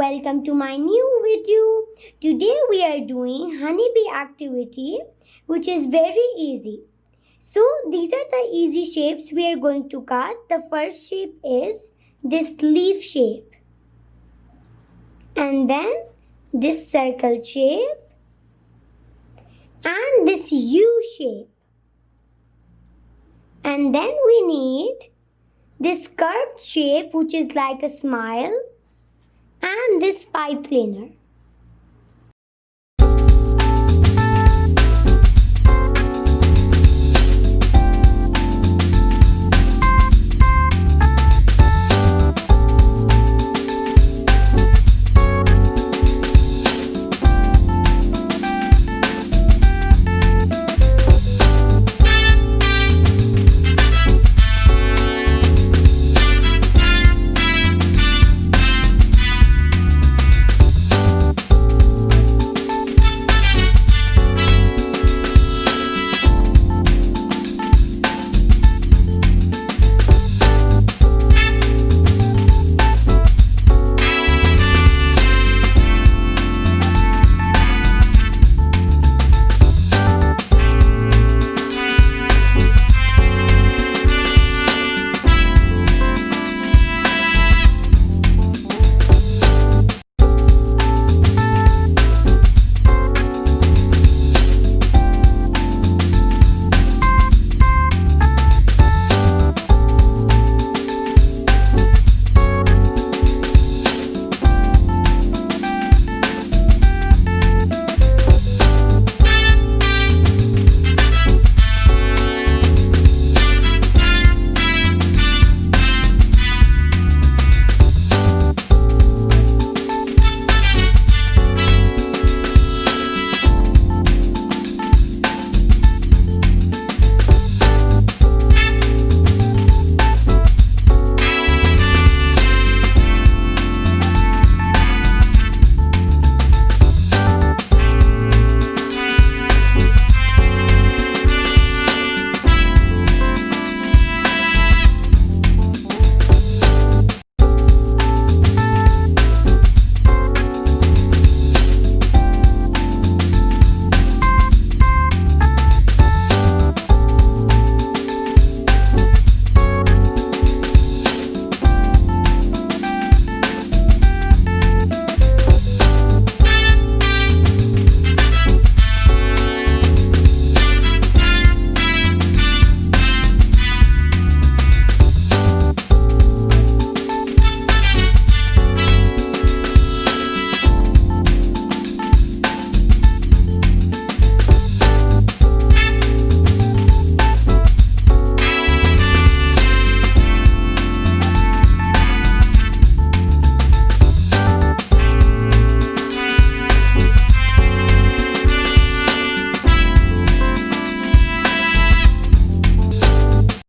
welcome to my new video. Today we are doing honeybee activity, which is very easy. So these are the easy shapes we are going to cut. The first shape is this leaf shape, and then this circle shape, and this U shape. And then we need this curved shape, which is like a smile, and this pipe cleaner.